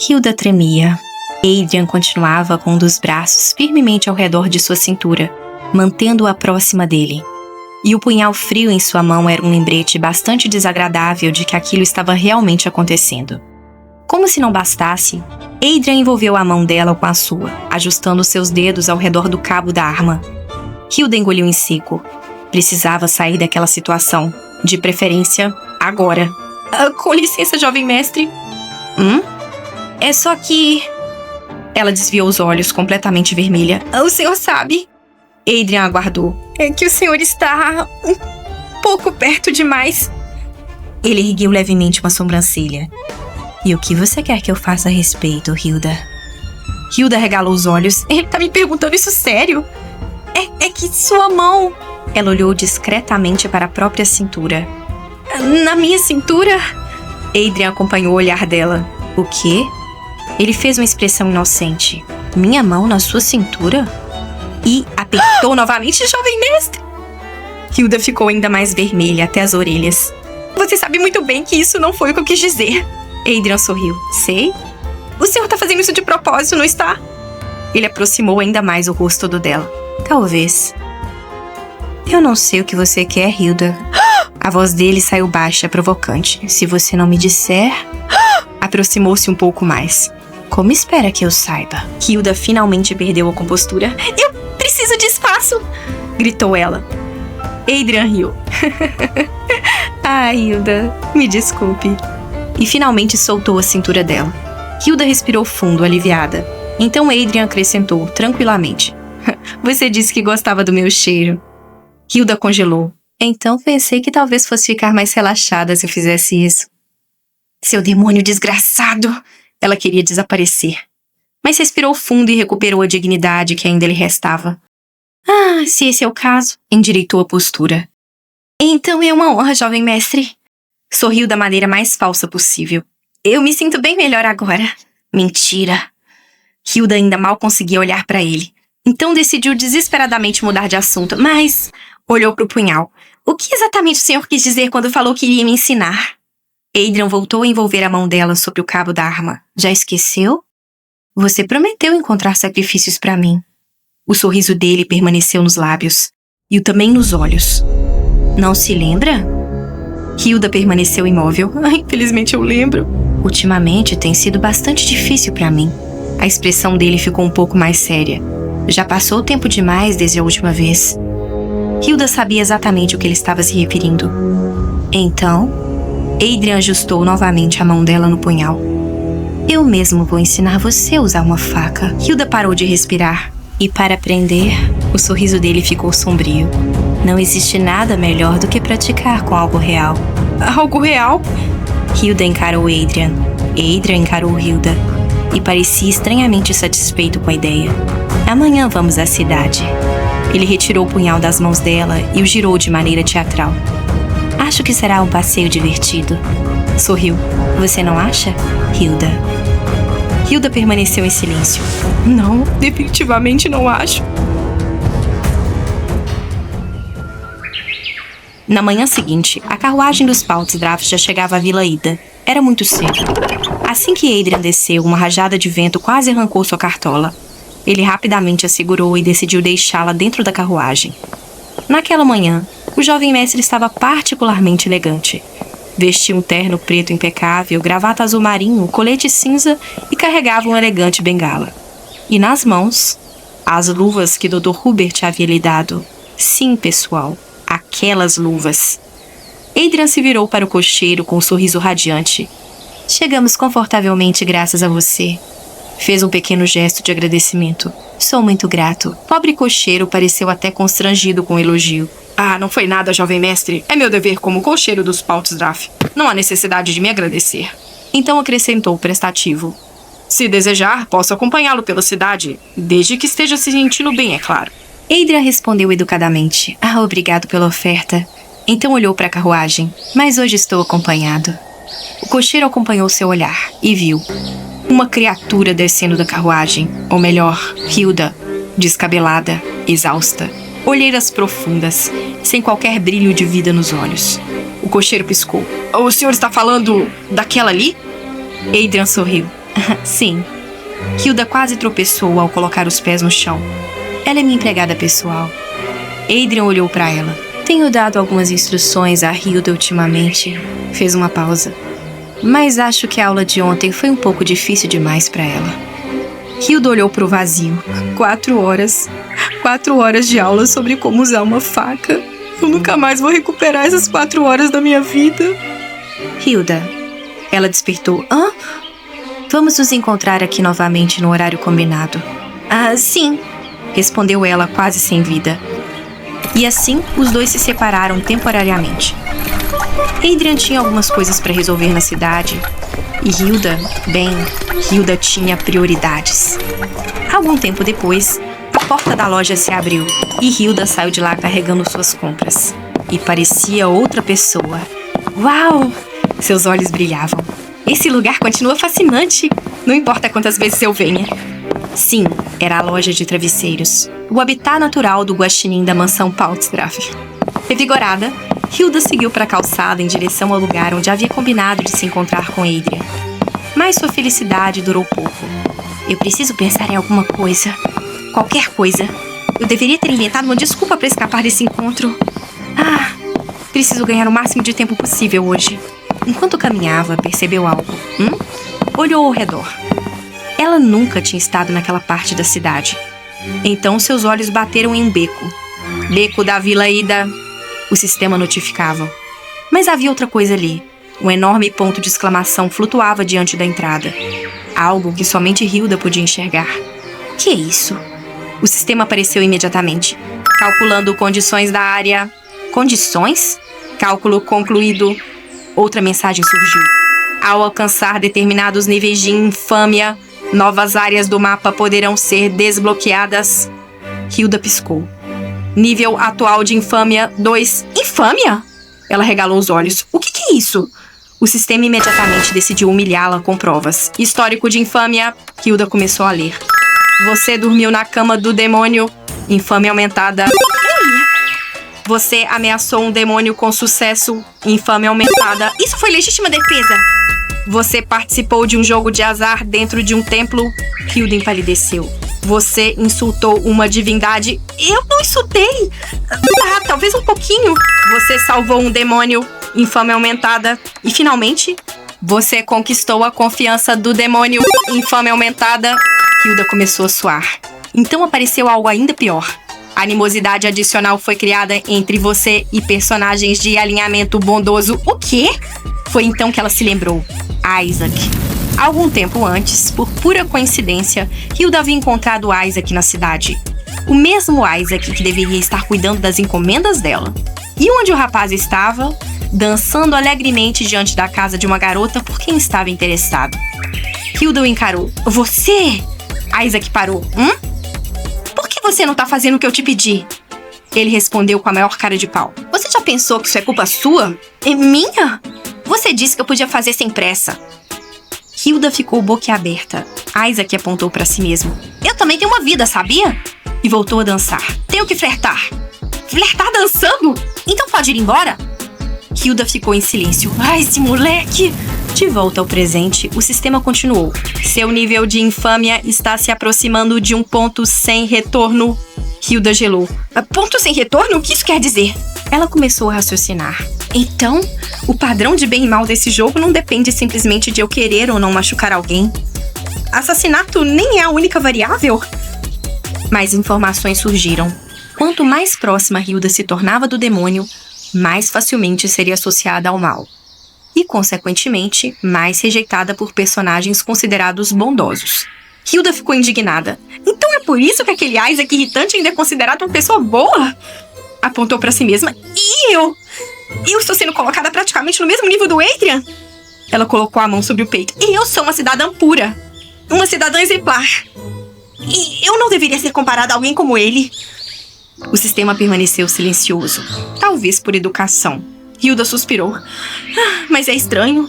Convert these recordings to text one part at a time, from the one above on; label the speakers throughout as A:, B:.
A: Hilda tremia. Adrian continuava com um dos braços firmemente ao redor de sua cintura, mantendo-a próxima dele. E o punhal frio em sua mão era um lembrete bastante desagradável de que aquilo estava realmente acontecendo. Como se não bastasse, Adrian envolveu a mão dela com a sua, ajustando seus dedos ao redor do cabo da arma. Hilda engoliu em seco. Precisava sair daquela situação, de preferência, agora. Com licença, jovem mestre. É só que... Ela desviou os olhos, completamente vermelha. O senhor sabe? Adrian aguardou. É que o senhor está um pouco perto demais. Ele ergueu levemente uma sobrancelha. E o que você quer que eu faça a respeito, Hilda? Hilda regalou os olhos. Ele tá me perguntando isso sério? É que sua mão... Ela olhou discretamente para a própria cintura. Na minha cintura? Adrian acompanhou o olhar dela. O quê? Ele fez uma expressão inocente. Minha mão na sua cintura? E apertou novamente, jovem mestre. Hilda ficou ainda mais vermelha até as orelhas. Você sabe muito bem que isso não foi o que eu quis dizer. Adrian sorriu. Sei. O senhor tá fazendo isso de propósito, não está? Ele aproximou ainda mais o rosto do dela. Talvez. Eu não sei o que você quer, Hilda. A voz dele saiu baixa, provocante. Se você não me disser... Aproximou-se um pouco mais. Como espera que eu saiba? Hilda finalmente perdeu a compostura. Eu preciso de espaço! Gritou ela. Adrian riu. Hilda, me desculpe. E finalmente soltou a cintura dela. Hilda respirou fundo, aliviada. Então Adrian acrescentou, tranquilamente. Você disse que gostava do meu cheiro. Hilda congelou. Então pensei que talvez fosse ficar mais relaxada se eu fizesse isso. Seu demônio desgraçado! Ela queria desaparecer. Mas respirou fundo e recuperou a dignidade que ainda lhe restava. Se esse é o caso, endireitou a postura. Então é uma honra, jovem mestre. Sorriu da maneira mais falsa possível. Eu me sinto bem melhor agora. Mentira. Hilda ainda mal conseguia olhar para ele. Então decidiu desesperadamente mudar de assunto, mas... Olhou para o punhal. O que exatamente o senhor quis dizer quando falou que iria me ensinar? Adrian voltou a envolver a mão dela sobre o cabo da arma. Já esqueceu? Você prometeu encontrar sacrifícios para mim. O sorriso dele permaneceu nos lábios. E também nos olhos. Não se lembra? Hilda permaneceu imóvel. Infelizmente eu lembro. Ultimamente tem sido bastante difícil para mim. A expressão dele ficou um pouco mais séria. Já passou tempo demais desde a última vez. Hilda sabia exatamente o que ele estava se referindo. Então, Adrian ajustou novamente a mão dela no punhal. Eu mesmo vou ensinar você a usar uma faca. Hilda parou de respirar. E para aprender, o sorriso dele ficou sombrio. Não existe nada melhor do que praticar com algo real. Algo real? Hilda encarou Adrian. Adrian encarou Hilda. E parecia estranhamente satisfeito com a ideia. Amanhã vamos à cidade. Ele retirou o punhal das mãos dela e o girou de maneira teatral. Acho que será um passeio divertido. Sorriu. Você não acha, Hilda? Hilda permaneceu em silêncio. Não, definitivamente não acho. Na manhã seguinte, a carruagem dos Paltdraff já chegava à Vila Ida. Era muito cedo. Assim que Adrian desceu, uma rajada de vento quase arrancou sua cartola. Ele rapidamente a segurou e decidiu deixá-la dentro da carruagem. Naquela manhã, o jovem mestre estava particularmente elegante. Vestia um terno preto impecável, gravata azul marinho, colete cinza e carregava um elegante bengala. E nas mãos, as luvas que Dr. Hubert havia lhe dado. Sim, pessoal, aquelas luvas. Adrian se virou para o cocheiro com um sorriso radiante. Chegamos confortavelmente graças a você. Fez um pequeno gesto de agradecimento. Sou muito grato. Pobre cocheiro pareceu até constrangido com o elogio. Não foi nada, jovem mestre. É meu dever como cocheiro dos Paltdraff. Não há necessidade de me agradecer. Então acrescentou prestativo. Se desejar, posso acompanhá-lo pela cidade, desde que esteja se sentindo bem, é claro. Adrian respondeu educadamente. Obrigado pela oferta. Então olhou para a carruagem. Mas hoje estou acompanhado. O cocheiro acompanhou seu olhar e viu uma criatura descendo da carruagem, ou melhor, Hilda, descabelada, exausta, olheiras profundas, sem qualquer brilho de vida nos olhos. O cocheiro piscou. O senhor está falando daquela ali? Adrian sorriu. Sim. Hilda quase tropeçou ao colocar os pés no chão. Ela é minha empregada pessoal. Adrian olhou para ela. Tenho dado algumas instruções a Hilda ultimamente. Fez uma pausa. Mas acho que a aula de ontem foi um pouco difícil demais para ela. Hilda olhou para o vazio. 4 horas. 4 horas de aula sobre como usar uma faca. Eu nunca mais vou recuperar essas 4 horas da minha vida. Hilda. Ela despertou. Hã? Vamos nos encontrar aqui novamente no horário combinado. Ah, sim. Respondeu ela quase sem vida. E assim, os dois se separaram temporariamente. Adrian tinha algumas coisas para resolver na cidade. E Hilda tinha prioridades. Algum tempo depois, a porta da loja se abriu e Hilda saiu de lá carregando suas compras. E parecia outra pessoa. Uau! Seus olhos brilhavam. Esse lugar continua fascinante. Não importa quantas vezes eu venha. Sim, era a loja de travesseiros. O habitat natural do guaxinim da mansão Paltstraf. Revigorada, Hilda seguiu para a calçada em direção ao lugar onde havia combinado de se encontrar com Adrian. Mas sua felicidade durou pouco. Eu preciso pensar em alguma coisa. Qualquer coisa. Eu deveria ter inventado uma desculpa para escapar desse encontro. Preciso ganhar o máximo de tempo possível hoje. Enquanto caminhava, percebeu algo. Olhou ao redor. Ela nunca tinha estado naquela parte da cidade. Então seus olhos bateram em um beco. Beco da Vila Ida. O sistema notificava. Mas havia outra coisa ali. Um enorme ponto de exclamação flutuava diante da entrada. Algo que somente Hilda podia enxergar. Que é isso? O sistema apareceu imediatamente. Calculando condições da área. Condições? Cálculo concluído. Outra mensagem surgiu. Ao alcançar determinados níveis de infâmia, novas áreas do mapa poderão ser desbloqueadas. Hilda piscou. Nível atual de infâmia 2. Infâmia? Ela regalou os olhos. O que é isso? O sistema imediatamente decidiu humilhá-la com provas. Histórico de infâmia. Hilda começou a ler. Você dormiu na cama do demônio. Infâmia aumentada. Você ameaçou um demônio com sucesso. Infâmia aumentada. Isso foi legítima defesa. Você participou de um jogo de azar dentro de um templo. Hilda empalideceu. Você insultou uma divindade. Eu não insultei. Talvez um pouquinho. Você salvou um demônio. Infâmia aumentada. E finalmente, você conquistou a confiança do demônio. Infâmia aumentada. Hilda começou a suar. Então apareceu algo ainda pior. A animosidade adicional foi criada entre você e personagens de alinhamento bondoso. O quê? Foi então que ela se lembrou. Isaac. Algum tempo antes, por pura coincidência, Hilda havia encontrado Isaac na cidade. O mesmo Isaac que deveria estar cuidando das encomendas dela. E onde o rapaz estava? Dançando alegremente diante da casa de uma garota por quem estava interessado. Hilda o encarou. Você? Isaac parou. Por que você não tá fazendo o que eu te pedi? Ele respondeu com a maior cara de pau. Você já pensou que isso é culpa sua? É minha? Você disse que eu podia fazer sem pressa. Hilda ficou boquiaberta. Isaac apontou para si mesmo. Eu também tenho uma vida, sabia? E voltou a dançar. Tenho que flertar. Flertar dançando? Então pode ir embora? Hilda ficou em silêncio. Esse moleque! De volta ao presente, o sistema continuou. Seu nível de infâmia está se aproximando de um ponto sem retorno. Hilda gelou. Ponto sem retorno? O que isso quer dizer? Ela começou a raciocinar. Então, o padrão de bem e mal desse jogo não depende simplesmente de eu querer ou não machucar alguém. Assassinato nem é a única variável? Mais informações surgiram. Quanto mais próxima Hilda se tornava do demônio, mais facilmente seria associada ao mal. E, consequentemente, mais rejeitada por personagens considerados bondosos. Hilda ficou indignada. Então é por isso que aquele Isaac irritante ainda é considerado uma pessoa boa? Apontou para si mesma. E eu? Eu estou sendo colocada praticamente no mesmo nível do Adrian? Ela colocou a mão sobre o peito. E eu sou uma cidadã pura. Uma cidadã exemplar. E eu não deveria ser comparada a alguém como ele. O sistema permaneceu silencioso. Talvez por educação. Hilda suspirou. Mas é estranho.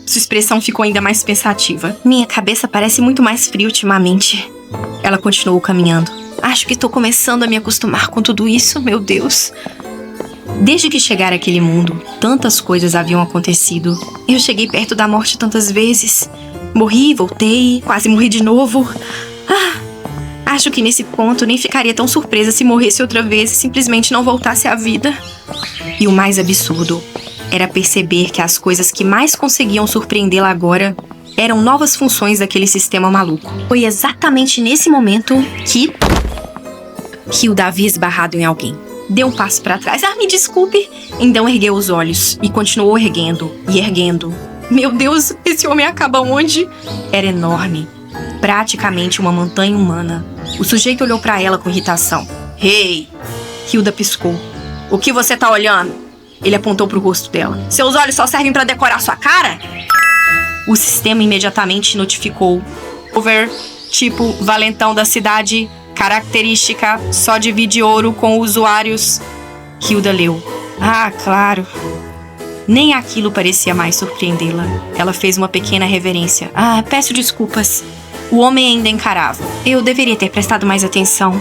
A: Sua expressão ficou ainda mais pensativa. Minha cabeça parece muito mais fria ultimamente. Ela continuou caminhando. Acho que estou começando a me acostumar com tudo isso, meu Deus. Desde que chegara àquele mundo, tantas coisas haviam acontecido. Eu cheguei perto da morte tantas vezes. Morri, voltei, quase morri de novo. Acho que nesse ponto nem ficaria tão surpresa se morresse outra vez e simplesmente não voltasse à vida. E o mais absurdo era perceber que as coisas que mais conseguiam surpreendê-la agora eram novas funções daquele sistema maluco. Foi exatamente nesse momento que Hilda havia esbarrado em alguém. Deu um passo para trás. Me desculpe. Então ergueu os olhos e continuou erguendo e erguendo. Meu Deus, esse homem acaba onde? Era enorme. Praticamente uma montanha humana. O sujeito olhou para ela com irritação. Hey! Hilda piscou. O que você tá olhando? Ele apontou pro rosto dela. Seus olhos só servem para decorar sua cara? O sistema imediatamente notificou. Over, tipo valentão da cidade, característica, só divide ouro com usuários. Hilda leu. Claro. Nem aquilo parecia mais surpreendê-la. Ela fez uma pequena reverência. Peço desculpas. O homem ainda encarava. Eu deveria ter prestado mais atenção.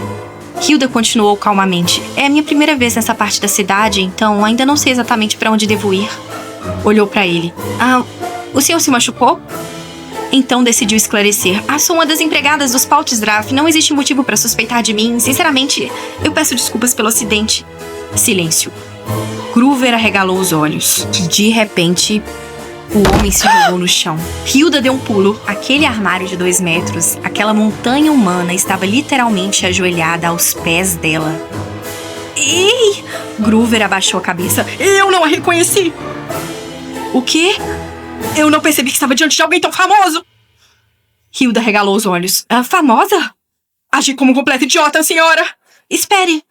A: Hilda continuou calmamente. É a minha primeira vez nessa parte da cidade, então ainda não sei exatamente para onde devo ir. Olhou para ele. O senhor se machucou? Então decidiu esclarecer. Sou uma das empregadas dos Paltzdraff. Não existe motivo para suspeitar de mim. Sinceramente, eu peço desculpas pelo acidente. Silêncio. Groover arregalou os olhos. De repente, o homem se jogou no chão. Hilda deu um pulo. Aquele armário de 2 metros, aquela montanha humana estava literalmente ajoelhada aos pés dela. Ei! Groover abaixou a cabeça. Eu não a reconheci! O quê? Eu não percebi que estava diante de alguém tão famoso! Hilda regalou os olhos. Famosa? Agi como um completo idiota, senhora! Espere!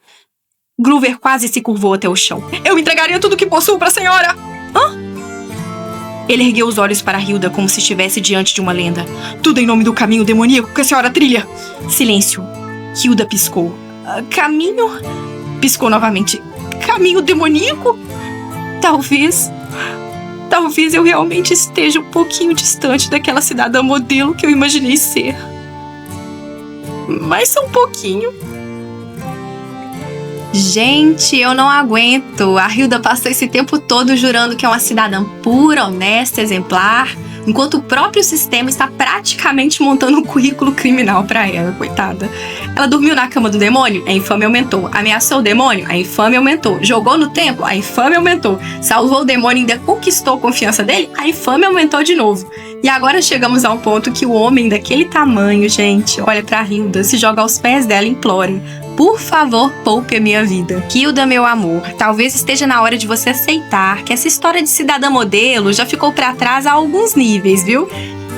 A: Groover quase se curvou até o chão. Eu entregaria tudo que possuo para a senhora! Ele ergueu os olhos para Hilda como se estivesse diante de uma lenda. Tudo em nome do caminho demoníaco que a senhora trilha. Silêncio. Hilda piscou. Caminho? Piscou novamente. Caminho demoníaco? Talvez eu realmente esteja um pouquinho distante daquela cidadã modelo que eu imaginei ser. Mas só um pouquinho. Gente, eu não aguento. A Hilda passou esse tempo todo jurando que é uma cidadã pura, honesta, exemplar, enquanto o próprio sistema está praticamente montando um currículo criminal pra ela, coitada. Ela dormiu na cama do demônio, a infâmia aumentou. Ameaçou o demônio, a infâmia aumentou. Jogou no templo, a infâmia aumentou. Salvou o demônio e ainda conquistou a confiança dele, a infâmia aumentou de novo. E agora chegamos ao ponto que o homem daquele tamanho, gente, olha pra Hilda, se joga aos pés dela e implora. Por favor, poupe a minha vida. Hilda, meu amor, talvez esteja na hora de você aceitar que essa história de cidadã modelo já ficou pra trás a alguns níveis, viu?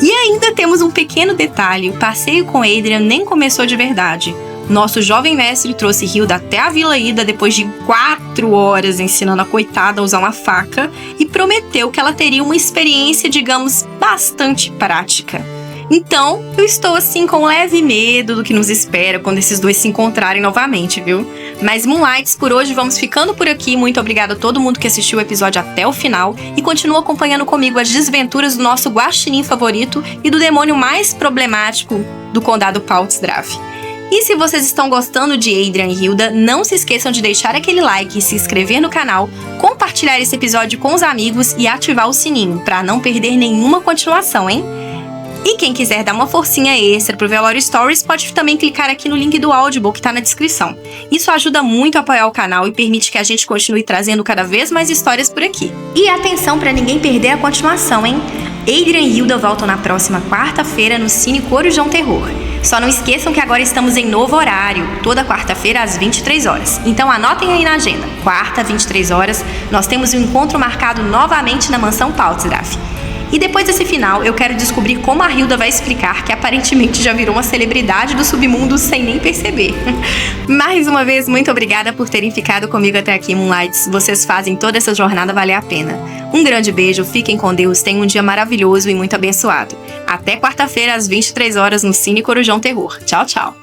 A: E ainda temos um pequeno detalhe, o passeio com Adrian nem começou de verdade. Nosso jovem mestre trouxe Hilda até a Vila Ida depois de 4 horas ensinando a coitada a usar uma faca e prometeu que ela teria uma experiência, digamos, bastante prática. Então, eu estou assim com leve medo do que nos espera quando esses dois se encontrarem novamente, viu? Mas Moonlights, por hoje vamos ficando por aqui. Muito obrigada a todo mundo que assistiu o episódio até o final e continua acompanhando comigo as desventuras do nosso guaxinim favorito e do demônio mais problemático do condado Paltzdraff. E se vocês estão gostando de Adrian e Hilda, não se esqueçam de deixar aquele like, se inscrever no canal, compartilhar esse episódio com os amigos e ativar o sininho para não perder nenhuma continuação, hein? E quem quiser dar uma forcinha extra pro Velório Stories pode também clicar aqui no link do Audible que tá na descrição. Isso ajuda muito a apoiar o canal e permite que a gente continue trazendo cada vez mais histórias por aqui. E atenção para ninguém perder a continuação, hein? Adrian e Hilda voltam na próxima quarta-feira no Cine Corujão Terror. Só não esqueçam que agora estamos em novo horário, toda quarta-feira às 23 horas. Então anotem aí na agenda, quarta, 23 horas, nós temos um encontro marcado novamente na mansão Paltzdraff. E depois desse final, eu quero descobrir como a Hilda vai explicar que aparentemente já virou uma celebridade do submundo sem nem perceber. Mais uma vez, muito obrigada por terem ficado comigo até aqui, Moonlights. Vocês fazem toda essa jornada valer a pena. Um grande beijo, fiquem com Deus, tenham um dia maravilhoso e muito abençoado. Até quarta-feira às 23 horas no Cine Corujão Terror. Tchau, tchau!